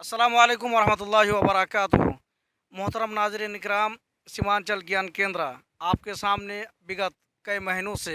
अस्सलामुअलैकुम वरहमतुल्लाहि वबरकातुहू। मोहतरम नाज़रीन इकराम, सीमांचल ज्ञान केंद्र आपके सामने विगत कई महीनों से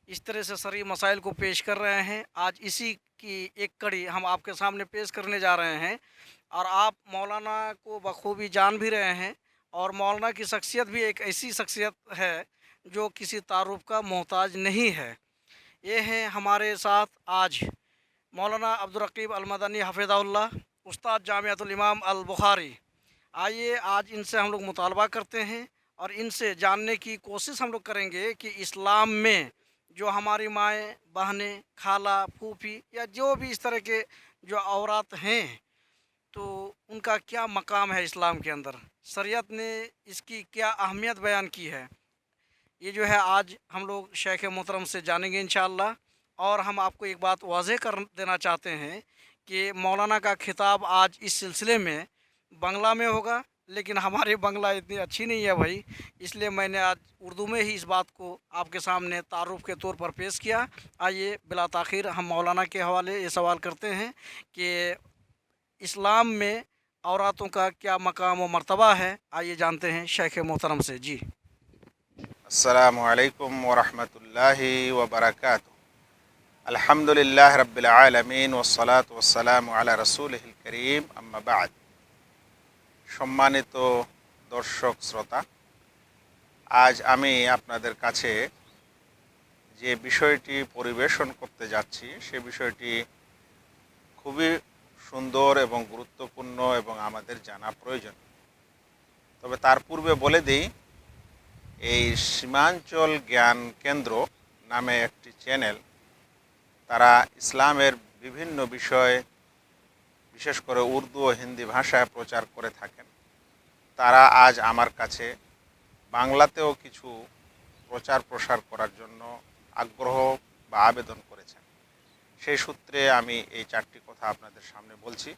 इस तरह से सारी मसाइल को पेश कर रहे हैं। आज इसी की एक कड़ी हम आपके सामने पेश करने जा रहे हैं और आप मौलाना को बखूबी जान भी रहे हैं। और मौलाना की शख्सियत भी एक ऐसी शख्सियत है जो किसी तारुफ का मोहताज नहीं है। ये हैं हमारे साथ आज मौलाना अब्दुल रकीब अल मदनी हफ़िज़हुल्लाह, उस्ताद जामिअतुल इमाम अल बुखारी। आइए आज इनसे हम लोग मुतालबा करते हैं और इनसे जानने की कोशिश हम लोग करेंगे कि इस्लाम में जो हमारी माएँ, बहनें, खाला, फूफी या जो भी इस तरह के जो औरत हैं, तो उनका क्या मकाम है इस्लाम के अंदर। शरीयत ने इसकी क्या अहमियत बयान की है। ये जो है आज हम लोग शेख मोहतरम से जानेंगे इंशाअल्लाह। और हम आपको एक बात वाज़ेह कर देना चाहते हैं कि मौलाना का खिताब आज इस सिलसिले में बंगला में होगा, लेकिन हमारी बंगला इतनी अच्छी नहीं है भाई, इसलिए मैंने आज उर्दू में ही इस बात को आपके सामने तारुफ के तौर पर पेश किया। आइए बिला ताख़ीर हम मौलाना के हवाले ये सवाल करते हैं कि इस्लाम में औरतों का क्या मकाम व मर्तबा है। आइए जानते हैं शेख मोहतरम से। जी। अस्सलामु अलैकुम वरहमतुल्लाहि वबरकातुहू। अल्हम्दुलिल्लाह रब्बिल आलमीन वस्सलातु वस्सलामु अला रसूलिहिल करीम अम्मा बाद। সম্মানিত দর্শক শ্রোতা, আজ আমি আপনাদের কাছে যে বিষয়টি পরিবেশন করতে যাচ্ছি সে বিষয়টি খুবই সুন্দর এবং গুরুত্বপূর্ণ এবং আমাদের জানা প্রয়োজন। তবে তার পূর্বে বলে দিই, এই সীমাঞ্চল জ্ঞান কেন্দ্র নামে একটি চ্যানেল, তারা ইসলামের বিভিন্ন বিষয় বিশেষ করে উর্দু ও হিন্দি ভাষায় প্রচার করে থাকেন। তারা আজ আমার কাছে বাংলাতেও কিছু প্রচার প্রসার করার জন্য আগ্রহ বা আবেদন করেছেন। সেই সূত্রে আমি এই চারটি কথা আপনাদের সামনে বলছি।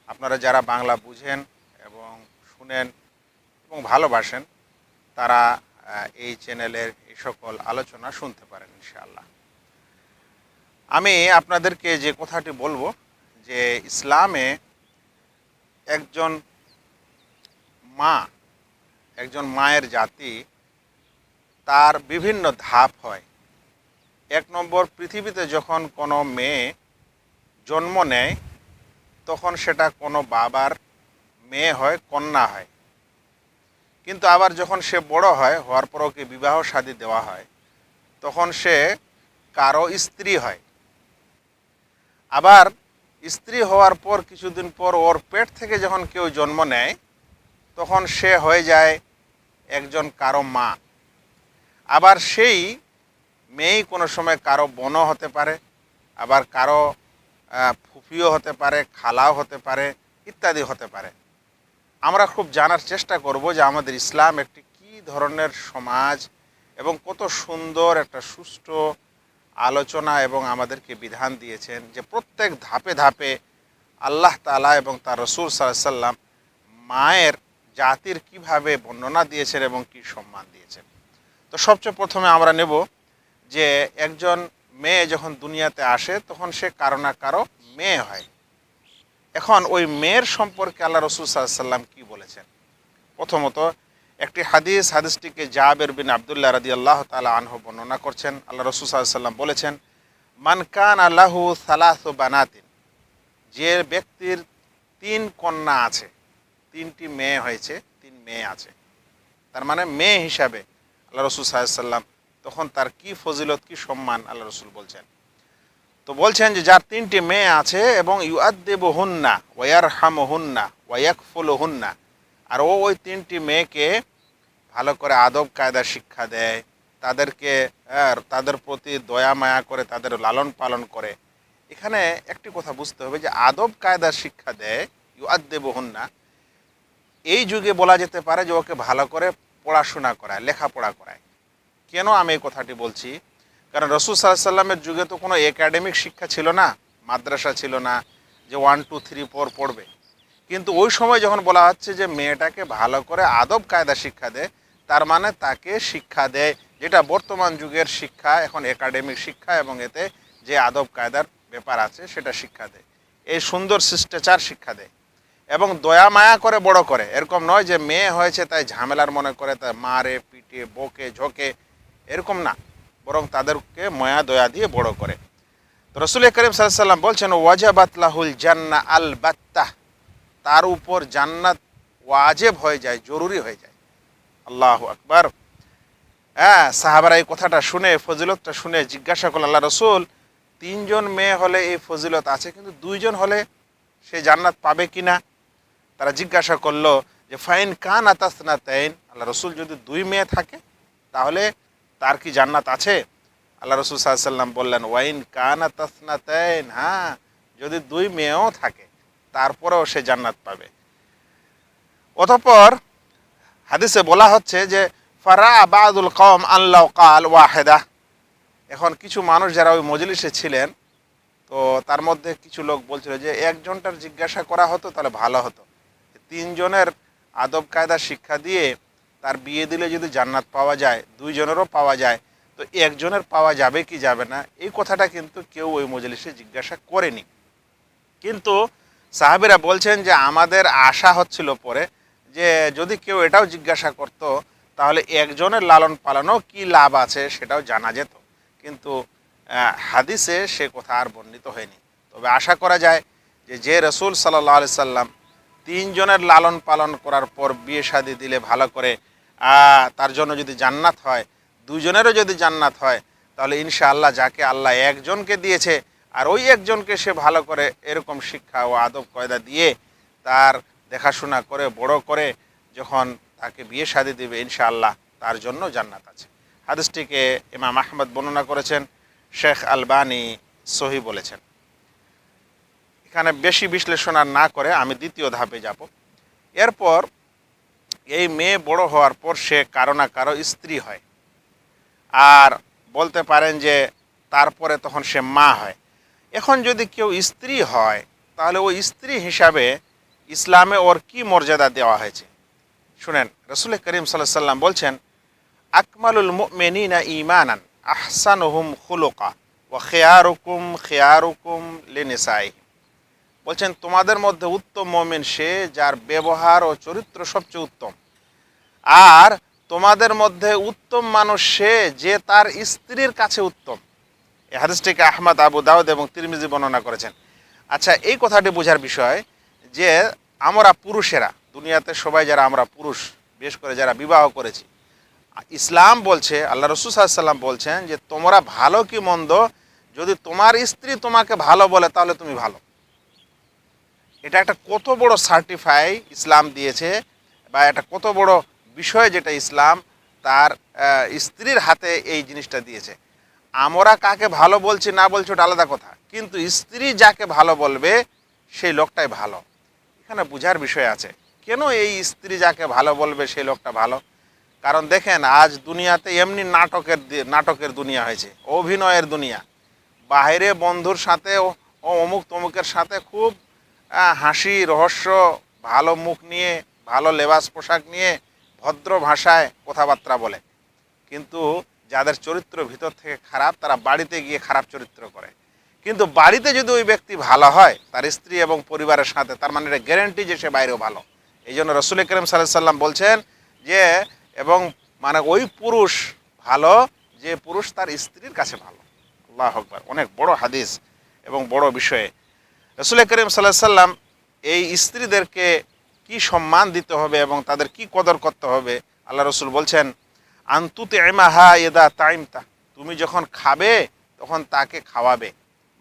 আপনারা যারা বাংলা বুঝেন এবং শুনেন এবং ভালোবাসেন, তারা এই চ্যানেলের এই সকল আলোচনা শুনতে পারেন ইনশাআল্লাহ। আমি আপনাদেরকে যে কথাটি বলবো যে ইসলামে একজন মা, একজন মায়ের জাতি, তার বিভিন্ন ধাপ হয়। এক নম্বর, পৃথিবীতে যখন কোনো মেয়ে জন্ম নেয় তখন সেটা কোনো বাবার মেয়ে হয়, কন্যা হয়। কিন্তু আবার যখন সে বড় হয়, হওয়ার পর ওকে বিবাহ শাদী দেওয়া হয়, তখন সে কারো স্ত্রী হয়। আবার স্ত্রী হওয়ার পর কিছুদিন পর ওর পেট থেকে যখন কেউ জন্ম নেয় তখন সে হয়ে যায় একজন কারো মা। আবার সেই মেয়েই কোনো সময় কারো বোনও হতে পারে, আবার কারো ফুফিও হতে পারে, খালাও হতে পারে, ইত্যাদি হতে পারে। আমরা খুব জানার চেষ্টা করব যে আমাদের ইসলাম একটি কী ধরনের সমাজ এবং কত সুন্দর একটা সুষ্ঠু আলোচনা এবং আমাদেরকে বিধান দিয়েছেন যে প্রত্যেক ধাপে ধাপে আল্লাহ তাআলা এবং তার রসুল সাল্লাল্লাহু আলাইহি ওয়াসাল্লাম মায়ের জাতির কিভাবে বর্ণনা দিয়েছেন এবং কি সম্মান দিয়েছেন। তো সবচেয়ে প্রথমে আমরা নেব যে একজন মেয়ে যখন দুনিয়াতে আসে তখন সে কারো না কারো মেয়ে হয়। এখন ওই মেয়ের সম্পর্কে আল্লাহ রসুল সাল্লাল্লাহু আলাইহি ওয়াসাল্লাম কী বলেছেন। প্রথমত একটি হাদিসটিকে জাবের বিন আবদুল্লাহ রাদিয়াল্লাহু তাআলা আনহু বর্ণনা করছেন। আল্লাহ রসুল সাল্লাল্লাহু আলাইহি ওয়াসাল্লাম বলেছেন, মান কানা লাহু সালাসু বানাতিন, যে ব্যক্তির 3 কন্যা আছে, 3টি মেয়ে হয়েছে, 3 মেয়ে আছে, তার মানে মেয়ে হিসাবে আল্লাহ রসুল সাল্লাল্লাহু আলাইহি ওয়াসাল্লাম তখন তার কি ফজিলত, কি সম্মান আল্লাহ রসুল বলছেন। তো বলছেন যে যার 3টি মেয়ে আছে এবং ইউআদ্দিবুহুন্না ওয়া ইয়ারহামুহুন্না ওয়া ইয়াকফুলুহুন্না, আর ওই 3টি মেয়েকে ভালো করে আদব কায়দা শিক্ষা দেয়, তাদেরকে তাদের প্রতি দয়া মায়া করে তাদের লালন পালন করে। এখানে একটি কথা বুঝতে হবে যে আদব কায়দা শিক্ষা দেয়, ইউআদ্দিবুহুন্না, এই যুগে বলা যেতে পারে যে ওকে ভালো করে পড়াশোনা করায়, লেখাপড়া করায়। কেন আমি এই কথাটি বলছি? কারণ রসুল সাল্লাল্লাহু আলাইহি ওয়াসাল্লামের যুগে তো কোনো একাডেমিক শিক্ষা ছিল না, মাদ্রাসা ছিল না যে 1 2 3 4 পড়বে। কিন্তু ওই সময় যখন বলা হচ্ছে যে মেয়েটাকে ভালো করে আদব কায়দা শিক্ষা দেয়, তার মানে তাকে শিক্ষা দেয় যেটা বর্তমান যুগের শিক্ষা, এখন একাডেমিক শিক্ষা, এবং এতে যে আদব কায়দার ব্যাপার আছে সেটা শিক্ষা দেয়, এই সুন্দর শিষ্টাচার শিক্ষা দেয়। এবং দয়া মায়া করে বড় করে। এরকম নয় যে মেয়ে হয়েছে তাই ঝামেলার মনে করে, তাই মারে পিটে বকে ঝোঁকে, এরকম না, বরং তাদেরকে মায়া দয়া দিয়ে বড় করে। তো রসুল করিম সাল্লাল্লাহু আলাইহি ওয়াসাল্লাম বলছেন ওয়াজাবাত লাহুল জান্নাহ আল বাত্তাহ, তার উপর জান্নাত ওয়াজিব হয়ে যায়, জরুরি হয়ে যায়। আল্লাহু আকবার। হ্যাঁ, সাহাবারা এই কথাটা শুনে, ফজিলতটা শুনে জিজ্ঞাসা করলেন, আল্লাহ রসুল, 3জন মেয়ে হলে এই ফজিলত আছে, কিন্তু 2জন হলে সে জান্নাত পাবে কিনা? তারা জিজ্ঞাসা করলো যে ফাইন কান আতাসনাতাইন, আল্লাহ রসুল যদি 2 মেয়ে থাকে তাহলে তার কি জান্নাত আছে? আল্লাহ রসুল সাল্লাল্লাহু আলাইহি ওয়াসাল্লাম বললেন ওয়াইন কান আতাসনাতাইন, হ্যাঁ, যদি 2 মেয়েও থাকে তারপরেও সে জান্নাত পাবে। অতঃপর হাদিসে বলা হচ্ছে যে ফারা বাদুল কওম আল্লাহ কাল ওয়াহেদা, এখন কিছু মানুষ যারা ওই মজলিসে ছিলেন, তো তার মধ্যে কিছু লোক বলছিল যে একজনটার জিজ্ঞাসা করা হতো তাহলে ভালো হতো, 3জনের আদব কায়দা শিক্ষা দিয়ে তার বিয়ে দিলে যদি জান্নাত পাওয়া যায়, 2জনেরও পাওয়া যায়, তো একজনের পাওয়া যাবে কি যাবে না, এই কথাটা কিন্তু কেউ ওই মজলিসে জিজ্ঞাসা করেনি। কিন্তু সাহাবীরা বলছেন যে আমাদের আশা হচ্ছিল পরে যে যদি কেউ এটাও জিজ্ঞাসা করত তাহলে একজনের লালন পালনও কি লাভ আছে সেটাও জানা যেত, কিন্তু হাদিসে সে কথা আর বর্ণিত হয়নি। তবে আশা করা যায় যে রসুল সাল্লাল্লাহু আলাইহি সাল্লাম 3জনের লালন পালন করার পর বিয়ে শাদী দিলে ভালো করে, তার জন্য যদি জান্নাত হয়, 2জনেরও যদি জান্নাত হয়, তাহলে ইনশাআল্লাহ যাকে আল্লাহ একজনকে দিয়েছে আর ওই একজনকে সে ভালো করে এরকম শিক্ষা ও আদব কায়দা দিয়ে তার দেখাশোনা করে বড় করে যখন তাকে বিয়ে শাদী দেবে, ইনশাআল্লাহ তার জন্য জান্নাত আছে। হাদিসটিকে ইমাম আহমদ বর্ণনা করেছেন, শেখ আলবানী সহি বলেছেন। এখানে বেশি বিশ্লেষণ আর না করে আমি দ্বিতীয় ধাপে যাব। এরপর এই মেয়ে বড় হওয়ার পর সে কারো না কারো স্ত্রী হয়, আর বলতে পারেন যে তারপরে তখন সে মা হয়। এখন যদি কেউ স্ত্রী হয় তাহলে ওই স্ত্রী হিসাবে ইসলামে ওর কি মর্যাদা দেওয়া হয়েছে শুনেন। রসুল করিম সাল্লাল্লাহু আলাইহি ওয়াসাল্লাম বলছেন আকমালুল মুমিনিনা ঈমানান আহসানুহুম খুলুকা ওয়া খিয়ারুকুম খিয়ারুকুম লিনিসাইহিম, বলছেন তোমাদের মধ্যে উত্তম মুমিন সে যার ব্যবহার ও চরিত্র সবচেয়ে উত্তম, আর তোমাদের মধ্যে উত্তম মানুষ সে যে তার স্ত্রীর কাছে উত্তম। এই হাদিসটিকে আহমদ, আবু দাউদ এবং তিরমিজি বর্ণনা করেছেন। আচ্ছা, এই কথাটি বোঝার বিষয় যে আমরা পুরুষেরা, দুনিয়াতে সবাই যারা আমরা পুরুষ, বিশেষ করে যারা বিবাহ করেছি, ইসলাম বলছে, আল্লাহ রসুল সাল্লাল্লাহু আলাইহি ওয়াসাল্লাম বলছেন যে তোমরা ভালো কি মন্দ যদি তোমার স্ত্রী তোমাকে ভালো বলে তাহলে তুমি ভালো। এটা একটা কত বড় সার্টিফাই ইসলাম দিয়েছে, বা এটা কত বড় বিষয় যেটা ইসলাম তার স্ত্রীর হাতে এই জিনিসটা দিয়েছে। আমরা কাকে ভালো বলছি না বলছি ওটা আলাদা কথা, কিন্তু স্ত্রী যাকে ভালো বলবে সেই লোকটাই ভালো। এখানে বোঝার বিষয় আছে কেন এই স্ত্রী যাকে ভালো বলবে সেই লোকটা ভালো। কারণ দেখেন আজ দুনিয়াতে এমনি নাটকের দুনিয়া হয়েছে, অভিনয়ের দুনিয়া। বাইরে বন্ধুর সাথে ও অমুক তমুকের সাথে খুব হাসি রহস্য, ভালো মুখ নিয়ে, ভালো লেবাস পোশাক নিয়ে, ভদ্র ভাষায় কথাবার্তা বলে, কিন্তু যাদের চরিত্র ভিতর থেকে খারাপ তারা বাড়িতে গিয়ে খারাপ চরিত্র করে। কিন্তু বাড়িতে যদি ওই ব্যক্তি ভালো হয় তার স্ত্রী এবং পরিবারের সাথে, তার মানে এটা গ্যারেন্টি যে সে বাইরেও ভালো। এই জন্য রসুল করিম সাল্লাল্লাহু আলাইহি সাল্লাম বলছেন যে এবং মানে ওই পুরুষ ভালো যে পুরুষ তার স্ত্রীর কাছে ভালো। আল্লাহু আকবার, অনেক বড় হাদিস এবং বড় বিষয়ে। রসুল করিম সাল্লাল্লাহু আলাইহি সাল্লাম এই স্ত্রীদেরকে কি সম্মান দিতে হবে এবং তাদের কি কদর করতে হবে, আল্লাহ রসুল বলছেন আনতুতে এমাহা এদা তাইমতা, তুমি যখন খাবে তখন তাকে খাওয়াবে।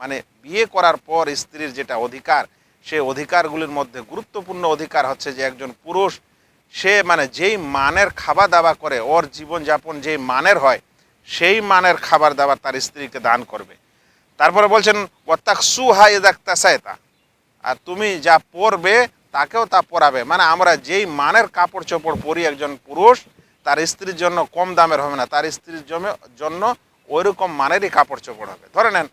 মানে বিয়ে করার পর স্ত্রীর যেটা অধিকার, সেই অধিকারগুলির মধ্যে গুরুত্বপূর্ণ অধিকার হচ্ছে যে একজন পুরুষ সে মানে যেই মানের খাবার দাবার করে, ওর জীবনযাপন যেই মানের হয় সেই মানের খাবার দাবার তার স্ত্রীকে দান করবে। তারপরে বলছেন ওয়াতাকসুহা ইদাকতাসায়তা, আর তুমি যা পরবে তাকেও তা পরাবে। মানে আমরা যেই মানের কাপড় চোপড় পরি একজন পুরুষ তার স্ত্রীর জন্য কম দামের হবে না, তার স্ত্রীর জন্য ওইরকম মানেরই কাপড় চোপড় হবে। ধরে নেন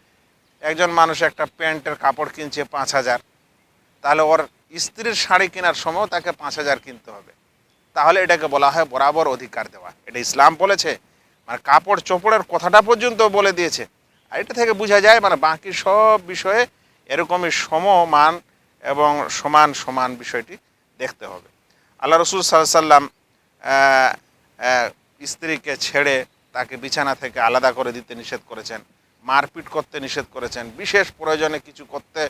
একজন মানুষ একটা প্যান্টের কাপড় কিনছে 5,000, তাহলে ওর স্ত্রীর শাড়ি কেনার সময় তাকে 5,000 কিনতে হবে। তাহলে এটাকে বলা হয় বরাবর অধিকার দেওয়া। এটা ইসলাম বলেছে, মানে কাপড় চোপড়ের কথাটা পর্যন্ত বলে দিয়েছে। আর এটা থেকে বোঝা যায় মানে বাকি সব বিষয়ে এরকমই সমমান এবং সমান সমান বিষয়টি দেখতে হবে। আল্লাহ রসুল সাল্লাল্লাহু আলাইহি সাল্লাম স্ত্রীকে ছেড়ে তাকে বিছানা থেকে আলাদা করে দিতে নিষেধ করেছেন, মারপিট করতে নিষেধ করেছেন, বিশেষ প্রয়োজনে কিছু করতে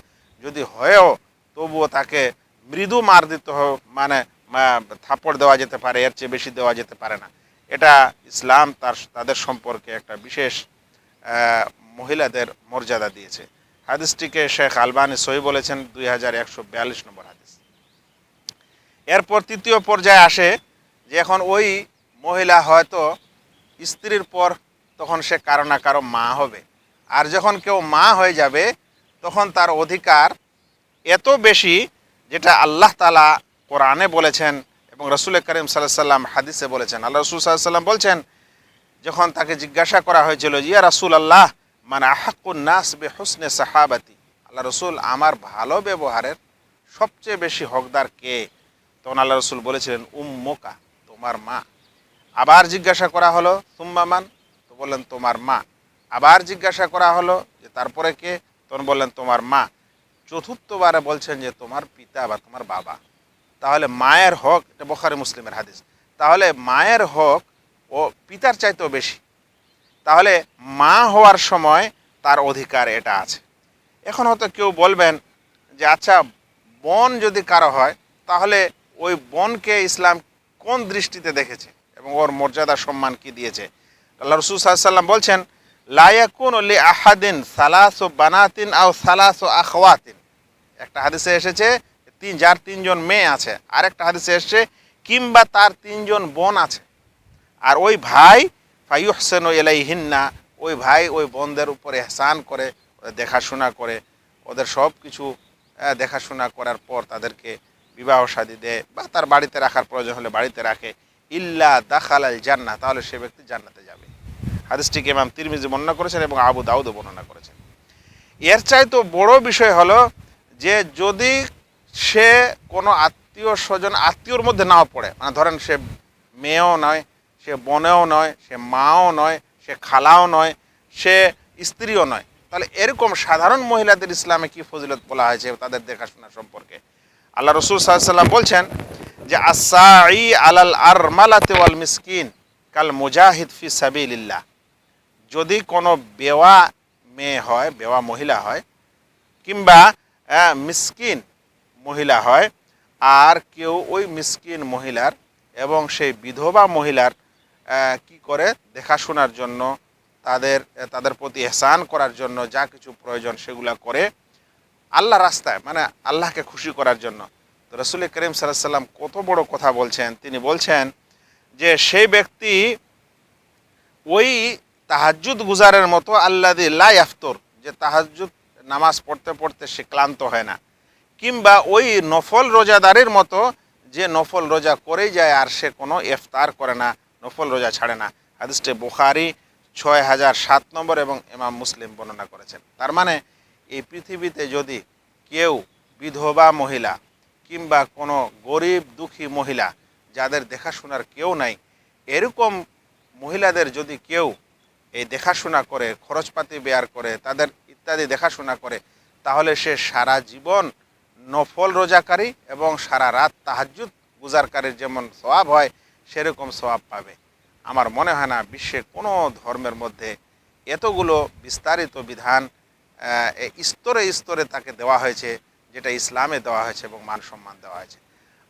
যদি হয়েও তবুও তাকে মৃদু মার দিতে হবে, মানে থাপ্পড় দেওয়া যেতে পারে, এর চেয়ে বেশি দেওয়া যেতে পারে না। এটা ইসলাম তাদের সম্পর্কে একটা বিশেষ মহিলাদের মর্যাদা দিয়েছে। হাদিসটিকে শেখ আলবানী সহি বলেছেন, 2142 নম্বর হাদিস। এরপর তৃতীয় পর্যায়ে আসে যে এখন ওই মহিলা হয়তো স্ত্রীর পর তখন সে কারো না কারো মা হবে, আর যখন কেউ মা হয়ে যাবে তখন তার অধিকার এত বেশি, যেটা আল্লাহ তাআলা কোরআনে বলেছেন এবং রসুল করিম সাল্লাল্লাহু আলাইহি সাল্লাম হাদিসে বলেছেন। আল্লাহ রসুল সাল্লাল্লাহু আলাইহি সাল্লাম বলছেন, যখন তাকে জিজ্ঞাসা করা হয়েছিল, ইয়া রাসূলুল্লাহ মান আহাক্কুন নাস বিহুসনি সাহাবাতি, আল্লাহ রসুল আমার ভালো ব্যবহারের সবচেয়ে বেশি হকদার কে? তখন আল্লাহ রসুল বলেছিলেন, উম্মুকা, তোমার মা। আবার জিজ্ঞাসা করা হলো, সুম্মা মান? তো বললেন তোমার মা। আবার জিজ্ঞাসা করা হলো যে তারপরে কে? তখন বললেন তোমার মা। চতুর্থবারে বলছেন যে তোমার পিতা বা তোমার বাবা। তাহলে মায়ের হক, এটা বুখারী মুসলিমের হাদিস, তাহলে মায়ের হক ও পিতার চাইতেও বেশি। তাহলে মা হওয়ার সময় তার অধিকার এটা আছে। এখন হয়তো কেউ বলবেন যে আচ্ছা, বোন যদি কারো হয় তাহলে ওই বোনকে ইসলাম কোন দৃষ্টিতে দেখেছে এবং ওর মর্যাদা সম্মান কি দিয়েছে? আল্লাহ রাসূল সাল্লাল্লাহু আলাইহি সাল্লাম বলছেন, লা ইয়াকুনু লি আহাদিন সালাসু বানাতিন আও সালাসু আখওয়াতিন। একটা হাদিসে এসেছে যার তিনজন মেয়ে আছে, আর একটা হাদিসে এসেছে কিংবা তার তিনজন বোন আছে, আর ওই ভাই ফায়ুহসিনু ইলাইহিন্না, ওই ভাই ওই বোনদের উপরে ইহসান করে, ওদের দেখাশোনা করে, ওদের সব কিছু দেখাশোনা করার পর তাদেরকে বিবাহ শাদী দেয় বা তার বাড়িতে রাখার প্রয়োজন হলে বাড়িতে রাখে, ইল্লা দাখালাল জান্নাহ, তাহলে সে ব্যক্তি জান্নাতে যাবে। হাদিসটিকে ইমাম তিরমিজি বর্ণনা করেছেন এবং আবু দাউদও বর্ণনা করেছেন। এর চাইতে বড় বিষয় হলো যে যদি সে কোনো আত্মীয় স্বজন আত্মীয়র মধ্যে নাও পড়ে, মানে ধরেন সে মেয়েও নয়, সে বোনেও নয়, সে মাও নয়, সে খালাও নয়, সে স্ত্রীও নয়, তাহলে এরকম সাধারণ মহিলাদের ইসলামে কি ফজিলত বলা হয়েছে তাদের দেখাশোনা সম্পর্কে? আল্লাহ রসুল সাল্লাল্লাহু আলাইহি সাল্লাম বলছেন যে আসসাঈ আলাল আরমালাতি ওয়াল মিসকিন কাল মুজাহিদ ফি সাবিলিল্লাহ। যদি কোনো বেওয়া মেয়ে হয়, বেওয়া মহিলা হয়, কিংবা মিসকিন মহিলা হয়, আর কেউ ওই মিসকিন মহিলার এবং সেই বিধবা মহিলার কি করে দেখাশোনার জন্য, তাদের প্রতি ইহসান করার জন্য যা কিছু প্রয়োজন সেগুলা করে আল্লাহ রাস্তায়, মানে আল্লাহকে খুশি করার জন্য, তো রাসূল করিম সাল্লাল্লাহু আলাইহি সাল্লাম কত বড় কথা বলছেন। তিনি বলছেন যে সেই ব্যক্তি ওই তাহাজ্জুদ গুজারের মতো আল্লাযী লা ইয়াফতুর, যে তাহাজ্জুদ নামাজ পড়তে পড়তে সে ক্লান্ত হয় না, কিংবা ওই নফল রোজাদারের মতো যে নফল রোজা করেই যায় আর সে কোনো ইফতার করে না, নফল রোজা ছাড়ে না। হাদিসটি বুখারী 6007 নম্বর এবং ইমাম মুসলিম বর্ণনা করেছেন। তার মানে এই পৃথিবীতে যদি কেউ বিধবা মহিলা কিংবা কোনো গরিব দুঃখী মহিলা যাদের দেখাশোনার কেউ নাই, এরকম মহিলাদের যদি কেউ এই দেখাশোনা করে, খরচপাতি বেয়ার করে, তাদের ইত্যাদি দেখাশোনা করে, তাহলে সে সারা জীবন নফল রোজাকারী এবং সারা রাত তাহাজ্জুদ গুজারকারীর যেমন সওয়াব হয় সেরকম সওয়াব পাবে। আমার মনে হয় না বিশ্বের কোনো ধর্মের মধ্যে এতগুলো বিস্তারিত বিধান স্তরে স্তরে তাকে দেওয়া হয়েছে যেটা ইসলামে দেওয়া হয়েছে এবং মান সম্মান দেওয়া হয়েছে।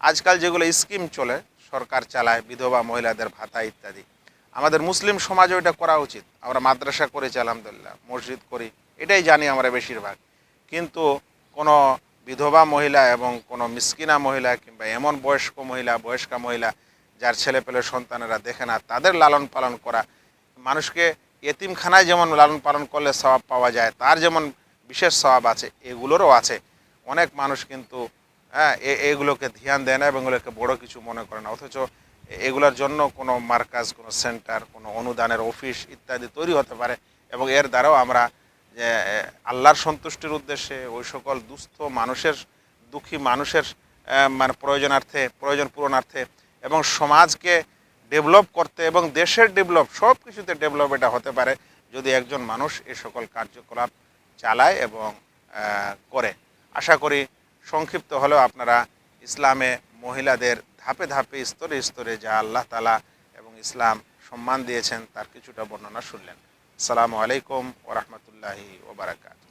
আজকাল যেগুলো স্কিম চলে, সরকার চালায়, বিধবা মহিলাদের ভাতা ইত্যাদি, আমাদের মুসলিম সমাজও এটা করা উচিত। আমরা মাদ্রাসা করেছি আলহামদুলিল্লাহ, মসজিদ করি, এটাই জানি আমরা বেশিরভাগ, কিন্তু কোনো বিধবা মহিলা এবং কোনো মিসকিনা মহিলা কিংবা এমন বয়স্কা মহিলা যার ছেলেপেলে সন্তানেরা দেখে না, তাদের লালন পালন করা, মানুষকে এতিমখানায় যেমন লালন পালন করলে সওয়াব পাওয়া যায়, তার যেমন বিশেষ সওয়াব আছে, এগুলোরও আছে। অনেক মানুষ কিন্তু এগুলোকে ধ্যান দেয় না এবং এগুলোকে বড় কিছু মনে করে না, অথচ এগুলোর জন্য কোনো মার্কাজ, কোনো সেন্টার, কোনো অনুদানের অফিস ইত্যাদি তৈরি হতে পারে এবং এর দ্বারাও আমরা যে আল্লাহর সন্তুষ্টির উদ্দেশ্যে ওই সকল দুঃখী মানুষের মানে প্রয়োজন পূরণার্থে এবং সমাজকে ডেভেলপ করতে এবং দেশের ডেভেলপ, সব কিছুতে ডেভেলপ এটা হতে পারে যদি একজন মানুষ এ সকল কার্যকলাপ চালায় এবং করে। আশা করি সংক্ষিপ্ত হলেও আপনারা ইসলামে মহিলাদের ধাপে ধাপে স্তরে স্তরে যা আল্লাহ তাআলা এবং ইসলাম সম্মান দিয়েছেন তার কিছুটা বর্ণনা শুনলেন। আসসালামু আলাইকুম ওয়া রাহমাতুল্লাহি ওয়া বারাকাতুহু।